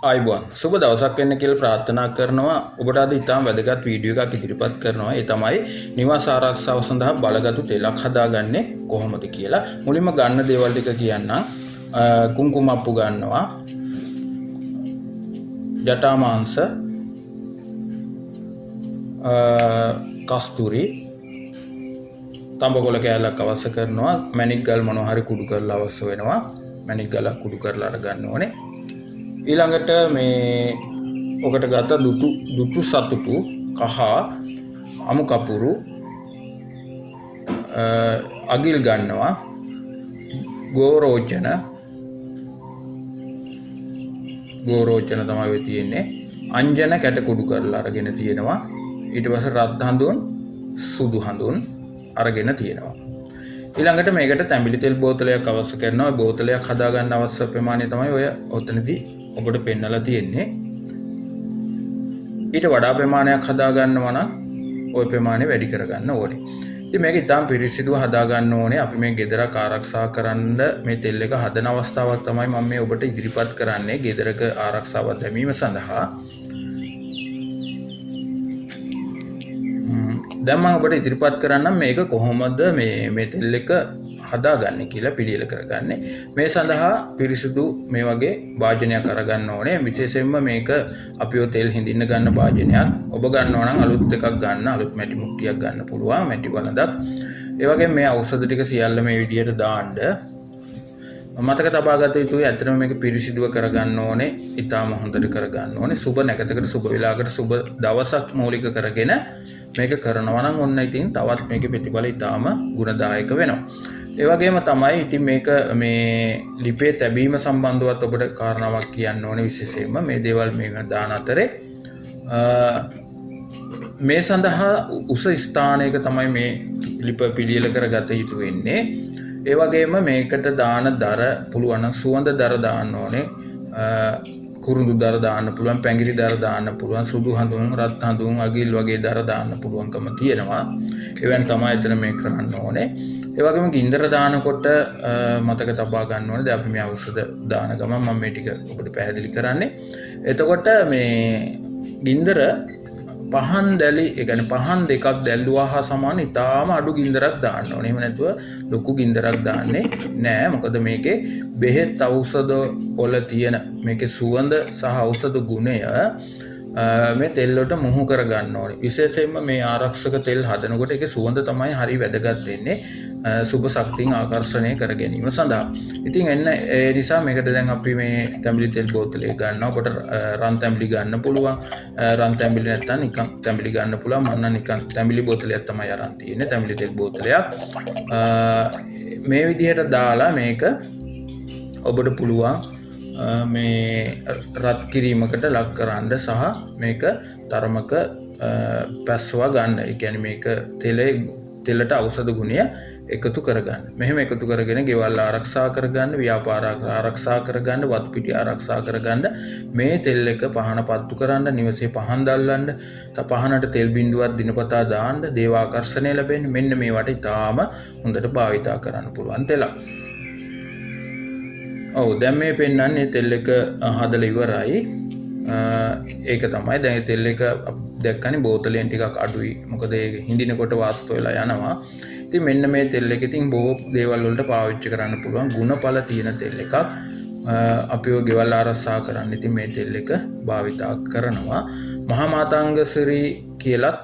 ආයිබෝන් සුබ දවසක් වෙන්න කියලා ප්‍රාර්ථනා කරනවා. ඔබට අද ඉතාම වැදගත් වීඩියෝ එකක් ඉදිරිපත් කරනවා. ඒ තමයි නිවාස ආරක්ෂාව සඳහා බලගතු තෙලක් හදාගන්නේ කොහොමද කියලා. මුලින්ම ගන්න දේවල් ටික කියන්නම්. කුංකුමප්පු ගන්නවා, ජටා මාංශ, කස්තුරි, තඹකොළ කෑල්ලක් අවශ්‍ය කරනවා. මැණික් ගල් මොනවා හරි කුඩු කරලා අවශ්‍ය වෙනවා. මැණික් ගල කුඩු කරලා අරගන්න ඕනේ. ඊළඟට මේ ඔකට ගත්ත දුටු සතුටු, කහ, අමු කපුරු, අගිල් ගන්නවා, ගෝරෝචන තමයි තියෙන්නේ. අංජන කැට කුඩු කරලා අරගෙන තියෙනවා. ඊට පස්සේ රත් හඳුන්, සුදු හඳුන් අරගෙන තියෙනවා. ඊළඟට මේකට තැඹිලි තෙල් බෝතලයක් අවශ්‍ය කරනවා. බෝතලයක් හදාගන්න අවශ්‍ය ප්‍රමාණය තමයි ඔය ඔතනදී ඔබට පෙන්නලා තියෙන්නේ. ඊට වඩා ප්‍රමාණයක් හදාගන්නවා නම් ওই ප්‍රමාණය වැඩි කරගන්න ඕනේ. ඉතින් මේක ඉතාම පිරිසිදුව හදාගන්න ඕනේ. අපි මේ ගෙදරක ආරක්ෂා කරන්න මේ තෙල් එක හදන අවස්ථාවක් තමයි මම මේ ඔබට ඉදිරිපත් කරන්නේ. ගෙදරක ආරක්ෂාව දැමීම සඳහා දැන් මම ඔබට ඉදිරිපත් කරන්නම් මේක කොහොමද මේ තෙල් එක හදාගන්නේ කියලා පිළියෙල කරගන්නේ. මේ සඳහා පිරිසිදු මේ වගේ භාජනයක් අරගන්න ඕනේ. විශේෂයෙන්ම මේක අපිව තෙල් හිඳින්න ගන්න භාජනයක්. ඔබ ගන්නවා නම් අලුත් එකක් ගන්න, අලුත් මැටි මුට්ටියක් ගන්න පුළුවන්, මැටි වලඳක්. ඒ වගේම මේ ඖෂධ ටික සියල්ල මේ විදියට දාන්න මතක තබා ගත යුතුයි. ඇත්තටම මේක පිරිසිදුව කරගන්න ඕනේ. ඊටාම හොඳට කරගන්න ඕනේ. සුබ නැකතකට සුබ වෙලාවකට සුබ දවසක් මූලික කරගෙන මේක කරනවා නම් ඔන්න ඉතින් තවත් මේකේ ප්‍රතිඵල ඊටාම ගුණදායක වෙනවා. ඒ වගේම තමයි ඉතින් මේක මේ ලිපේ තැබීම සම්බන්ධවත් ඔබට කාරණාවක් කියන්න ඕනේ. විශේෂයෙන්ම මේ දේවල් මේ දාන අතරේ මේ සඳහා උස ස්ථානයක තමයි මේ ලිප පිළියෙල කරගත යුතු වෙන්නේ. ඒ වගේම මේකට දාන දර පුළුවන් නම් සුවඳ දර දාන්න ඕනේ. කුරුඳු දර දාන්න පුළුවන්, පැංගිරි දර දාන්න පුළුවන්, සුදු හඳුන්, රත් හඳුන්, අගිල් වගේ දර දාන්න පුළුවන්කම තියෙනවා. එවන් තමයි එතන මේ කරන්න ඕනේ. ඒ වගේම ගින්දර දානකොට මතක තබා ගන්න ඕනේ. දැන් අපි මේ ඖෂධ දාන ගමන් මම මේ ටික ඔබට පැහැදිලි කරන්නේ. එතකොට මේ ගින්දර පහන් දැලි, ඒ කියන්නේ පහන් දෙකක් දැල්ලුවා හා සමාන ඉතාලම අඩු ගින්දරක් දාන්න ඕනේ. එහෙම නැතුව ලොකු ගින්දරක් දාන්නේ නෑ. මොකද මේකේ බෙහෙත් ඖෂධ වල තියෙන මේකේ සුවඳ සහ ඖෂධ ගුණය මේ තෙල් වලට මුහු කර ගන්න ඕනේ. විශේෂයෙන්ම මේ ආරක්ෂක තෙල් හදනකොට ඒකේ සුවඳ තමයි හරි වැදගත් වෙන්නේ. සුබ ශක්තිය ආකර්ෂණය කර ගැනීම සඳහා. ඉතින් එන්න ඒ නිසා මේකට දැන් අපි මේ තැඹිලි තෙල් බෝතලයක් ගන්නවා. ඔබට රන් තැඹිලි ගන්න පුළුවන්. රන් තැඹිලි නැත්නම් නිකන් තැඹිලි ගන්න පුළුවන්. මම නම් නිකන් තැඹිලි බෝතලයක් තමයි අරන් තියෙන්නේ. තැඹිලි තෙල් බෝතලයක්. මේ විදිහට දාලා මේක ඔබට පුළුවන් මේ රත් කිරීමකට ලක් කරන්න සහ මේක තරමක පැස්වා ගන්න. ඒ කියන්නේ මේක තෙලට ඖෂධ ගුණය එකතු කරගන්න. මෙහෙම එකතු කරගෙන ගෙවල් ආරක්ෂා කරගන්න, ව්‍යාපාර ආරක්ෂා කරගන්න, වතු පිටි ආරක්ෂා කරගන්න, මේ තෙල් එක පහන පත්තු කරන්න, නිවසේ පහන් දැල්වන්න, පහනට තෙල් බිඳුවක් දිනපතා දාන්න, දේව ආකර්ෂණය ලැබෙන්නේ. මෙන්න මේවට ඉතාම හොඳට භාවිතා කරන්න පුළුවන් තෙලක්. ඔව් දැන් මේ පෙන්නන්නේ තෙල් එක හදලා ඉවරයි. ඒක තමයි දැන් තෙල් එක දැක්කනේ බෝතලෙන් ටිකක් අඩුයි. මොකද ඒක හිඳිනකොට වාෂ්ප වෙලා යනවා. ඉතින් මෙන්න මේ තෙල් එක ඉතින් බොහෝ දේවල් වලට පාවිච්චි කරන්න පුළුවන් ගුණඵල තියෙන තෙල් එකක්. අපිව ගෙවල් ආරක්ෂා කරන්න ඉතින් මේ තෙල් එක භාවිතා කරනවා. මහා මාතංග සිරි කියලත්